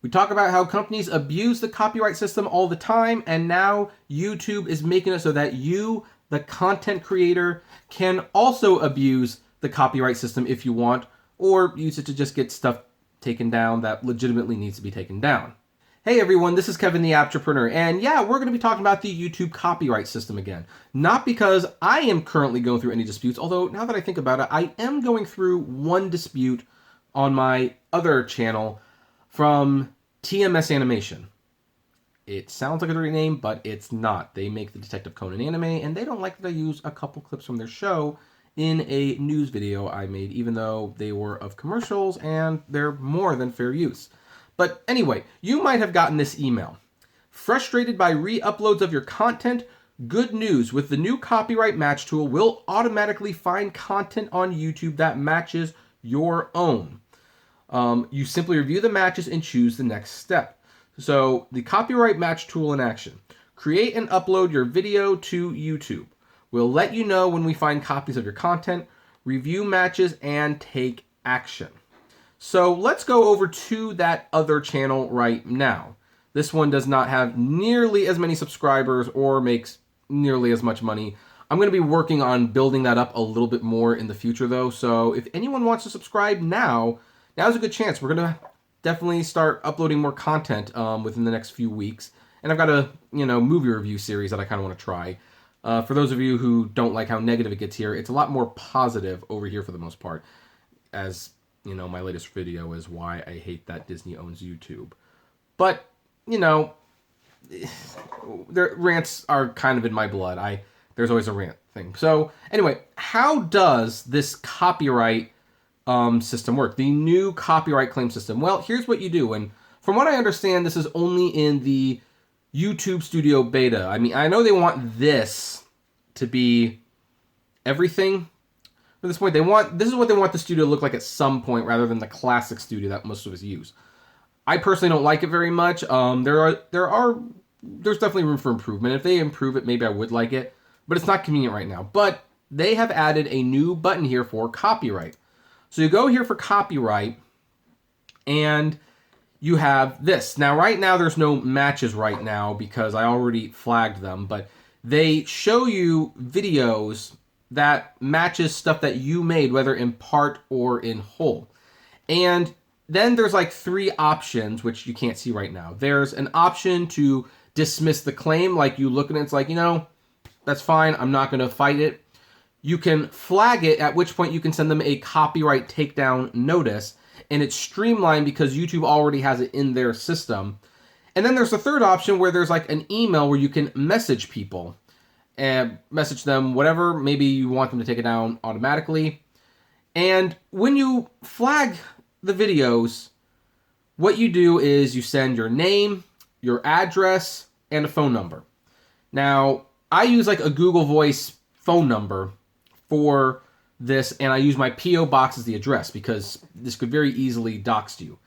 We talk about how companies abuse the copyright system all the time, and now YouTube is making it so that you, the content creator, can also abuse the copyright system if you want, or use it to just get stuff taken down that legitimately needs to be taken down. Hey everyone, this is Kevin the Apptrepreneur, and yeah, we're going to be talking about the YouTube copyright system again. Not because I am currently going through any disputes, although now that I think about it, I am going through one dispute on my other channel from TMS Animation. It sounds like a dirty name, but it's not. They make the Detective Conan anime, and they don't like that I use a couple clips from their show in a news video I made, even though they were of commercials and they're more than fair use. But anyway, you might have gotten this email. Frustrated by re-uploads of your content? Good news, with the new copyright match tool, we'll automatically find content on YouTube that matches your own. You simply review the matches and choose the next step. So the copyright match tool in action. Create and upload your video to YouTube. We'll let you know when we find copies of your content, review matches, and take action. So let's go over to that other channel right now. This one does not have nearly as many subscribers or makes nearly as much money. I'm going to be working on building that up a little bit more in the future though. So if anyone wants to subscribe now's a good chance. We're going to definitely start uploading more content within the next few weeks. And I've got a movie review series that I kind of want to try. For those of you who don't like how negative it gets here, it's a lot more positive over here for the most part. As you know, my latest video is why I hate that Disney owns YouTube. But, their rants are kind of in my blood. There's always a rant thing. So anyway, how does this copyright system work? The new copyright claim system. Well, here's what you do. And from what I understand, this is only in the YouTube Studio beta. I mean, I know they want this to be everything. At this point, this is what they want the studio to look like at some point, rather than the classic studio that most of us use. I personally don't like it very much. There's definitely room for improvement. If they improve it, maybe I would like it, but it's not convenient right now. But they have added a new button here for copyright. So you go here for copyright, and you have this. Now, right now, there's no matches right now because I already flagged them, but they show you videos that matches stuff that you made, whether in part or in whole. And then there's like three options, which you can't see right now. There's an option to dismiss the claim, like you look at it, it's like, that's fine, I'm not going to fight it. You can flag it, at which point you can send them a copyright takedown notice, and it's streamlined because YouTube already has it in their system. And then there's the third option where there's like an email where you can message people and message them whatever, maybe you want them to take it down automatically. And when you flag the videos, what you do is you send your name, your address, and a phone number. Now, I use like a Google Voice phone number for this, and I use my P.O. box as the address because this could very easily dox you.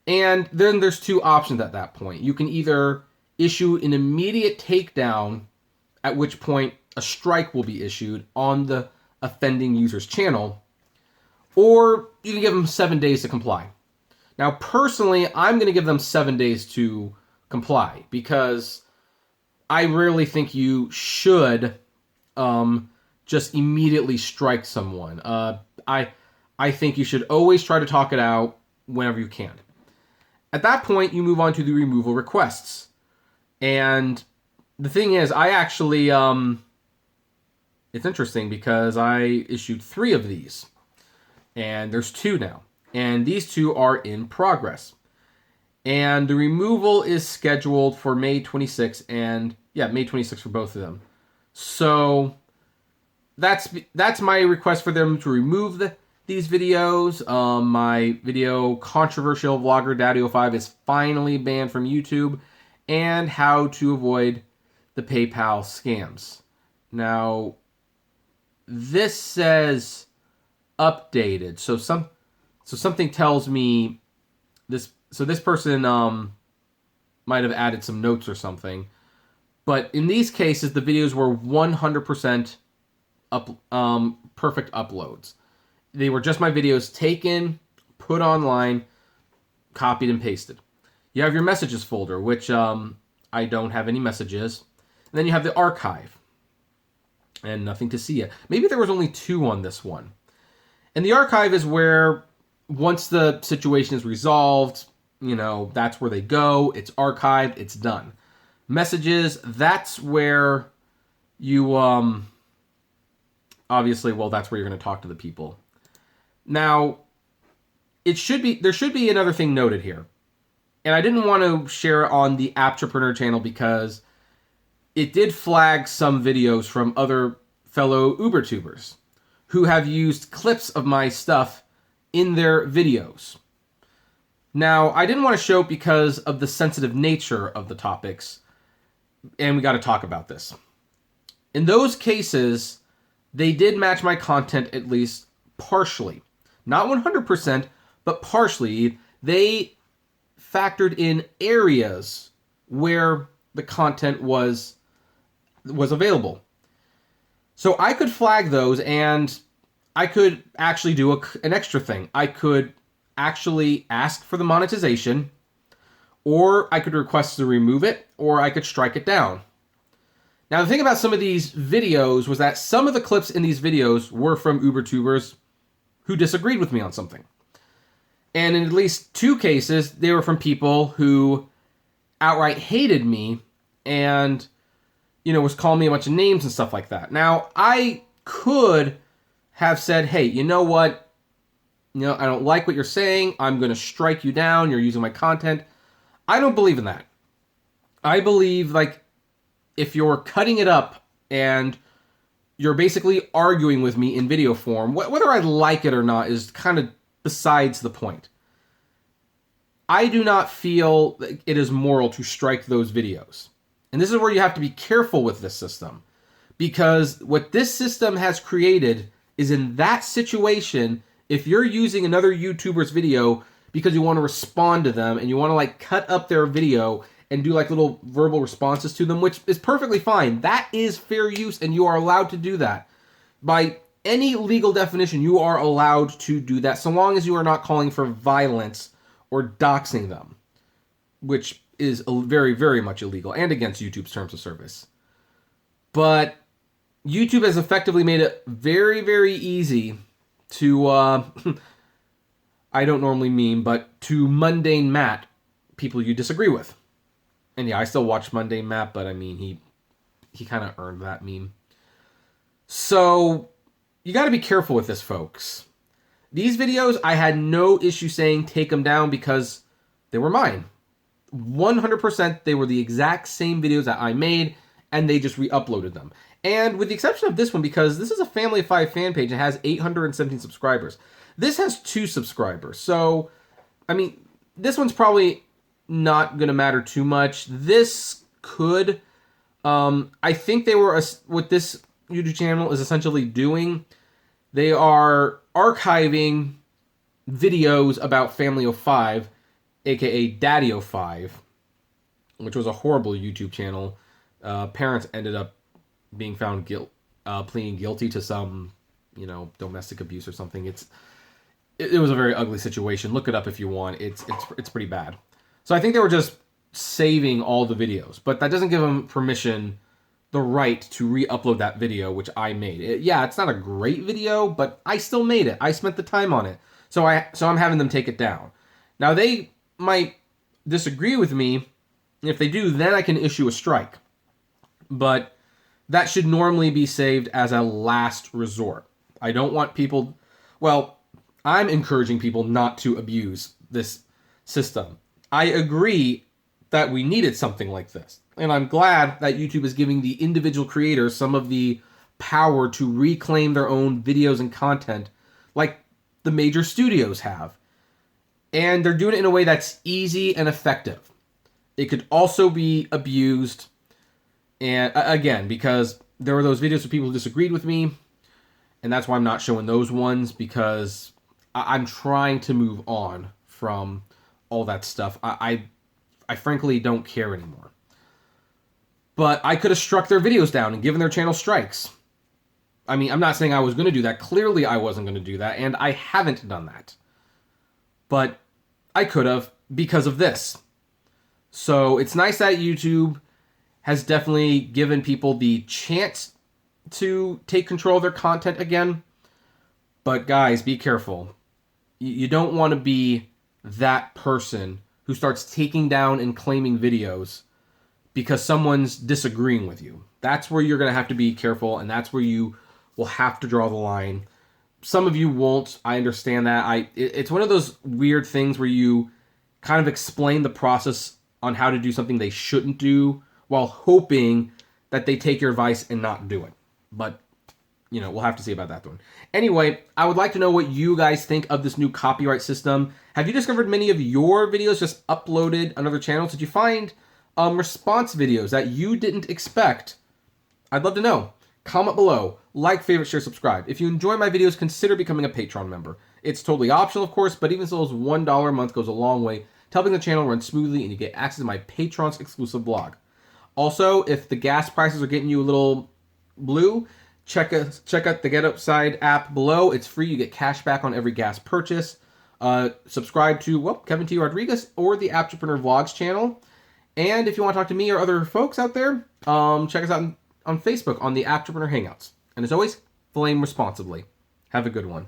And then there's two options at that point. You can either issue an immediate takedown, at which point a strike will be issued on the offending user's channel, or you can give them 7 days to comply. Now, personally, I'm going to give them 7 days to comply because I rarely think you should just immediately strike someone. I think you should always try to talk it out whenever you can. At that point, you move on to the removal requests. And the thing is, I actually, it's interesting because I issued 3 of these. And there's 2 now. And these 2 are in progress. And the removal is scheduled for May 26th, and yeah, May 26th for both of them. So that's my request for them to remove these videos. My video, Controversial Vlogger Daddy 05, is finally banned from YouTube, and how to avoid the PayPal scams. Now, this says updated, so something tells me this. So this person might have added some notes or something. But in these cases, the videos were 100% perfect uploads. They were just my videos taken, put online, copied and pasted. You have your messages folder, which I don't have any messages. And then you have the archive. And nothing to see yet. Maybe there was only 2 on this one. And the archive is where, once the situation is resolved, that's where they go. It's archived. It's done. Messages, that's where you, obviously, well, that's where you're going to talk to the people. Now, there should be another thing noted here. And I didn't want to share it on the Apptrepreneur channel because it did flag some videos from other fellow UberTubers who have used clips of my stuff in their videos. Now, I didn't want to show it because of the sensitive nature of the topics, and we got to talk about this. In those cases, they did match my content at least partially. Not 100%, but partially. They factored in areas where the content was available. So I could flag those, and I could actually do an extra thing. I could actually ask for the monetization, or I could request to remove it, or I could strike it down. Now, the thing about some of these videos was that some of the clips in these videos were from UberTubers who disagreed with me on something. And in at least 2 cases, they were from people who outright hated me and was calling me a bunch of names and stuff like that. Now, I could have said, hey, you know what? I don't like what you're saying. I'm going to strike you down. You're using my content. I don't believe in that. I believe, if you're cutting it up and you're basically arguing with me in video form, whether I like it or not is kind of besides the point. I do not feel it is moral to strike those videos. And this is where you have to be careful with this system. Because what this system has created is, in that situation, if you're using another YouTuber's video because you want to respond to them and you want to cut up their video and do little verbal responses to them, which is perfectly fine. That is fair use, and you are allowed to do that. By any legal definition, you are allowed to do that so long as you are not calling for violence or doxing them, which is very, very much illegal and against YouTube's terms of service. But YouTube has effectively made it very, very easy to, I don't normally meme, but to mundane Matt people you disagree with. And yeah, I still watch Mundane Matt, but I mean, he kind of earned that meme. So you got to be careful with this, folks. These videos, I had no issue saying take them down because they were mine. 100% they were the exact same videos that I made, and they just re-uploaded them. And with the exception of this one, because this is a Family of 5 fan page, it has 817 subscribers. This has 2 subscribers. So, I mean, this one's probably not going to matter too much. This could, I think they were, what this YouTube channel is essentially doing, they are archiving videos about Family of 5, aka Daddy of 5, which was a horrible YouTube channel. Parents ended up being found pleading guilty to some, domestic abuse or something. It was a very ugly situation. Look it up if you want. It's pretty bad. So I think they were just saving all the videos, but that doesn't give them permission, the right to re-upload that video, which I made. It's not a great video, but I still made it. I spent the time on it. So I'm having them take it down. Now, they might disagree with me. If they do, then I can issue a strike. But that should normally be saved as a last resort. I don't want people... Well, I'm encouraging people not to abuse this system. I agree that we needed something like this. And I'm glad that YouTube is giving the individual creators some of the power to reclaim their own videos and content like the major studios have. And they're doing it in a way that's easy and effective. It could also be abused, and again, because there were those videos of people who disagreed with me, and that's why I'm not showing those ones, because I'm trying to move on from all that stuff. I frankly don't care anymore. But I could have struck their videos down and given their channel strikes. I mean, I'm not saying I was going to do that. Clearly, I wasn't going to do that, and I haven't done that. But I could have because of this. So it's nice that YouTube has definitely given people the chance to take control of their content again. But guys, be careful. You don't want to be that person who starts taking down and claiming videos because someone's disagreeing with you. That's where you're going to have to be careful, and that's where you will have to draw the line. Some of you won't. I understand that. It's one of those weird things where you kind of explain the process on how to do something they shouldn't do while hoping that they take your advice and not do it. But, you know, we'll have to see about that one. Anyway, I would like to know what you guys think of this new copyright system. Have you discovered many of your videos just uploaded on other channels? Did you find response videos that you didn't expect? I'd love to know. Comment below, like, favorite, share, subscribe. If you enjoy my videos, consider becoming a Patreon member. It's totally optional, of course, but even so, $1 a month goes a long way to helping the channel run smoothly, and you get access to my Patreon's exclusive blog. Also, if the gas prices are getting you a little blue, check out the Get Upside app below. It's free. You get cash back on every gas purchase. Subscribe to, well, Kevin T. Rodriguez or the Apptrepreneur Vlogs channel. And if you want to talk to me or other folks out there, check us out on Facebook on the Apptrepreneur Hangouts. And as always, flame responsibly. Have a good one.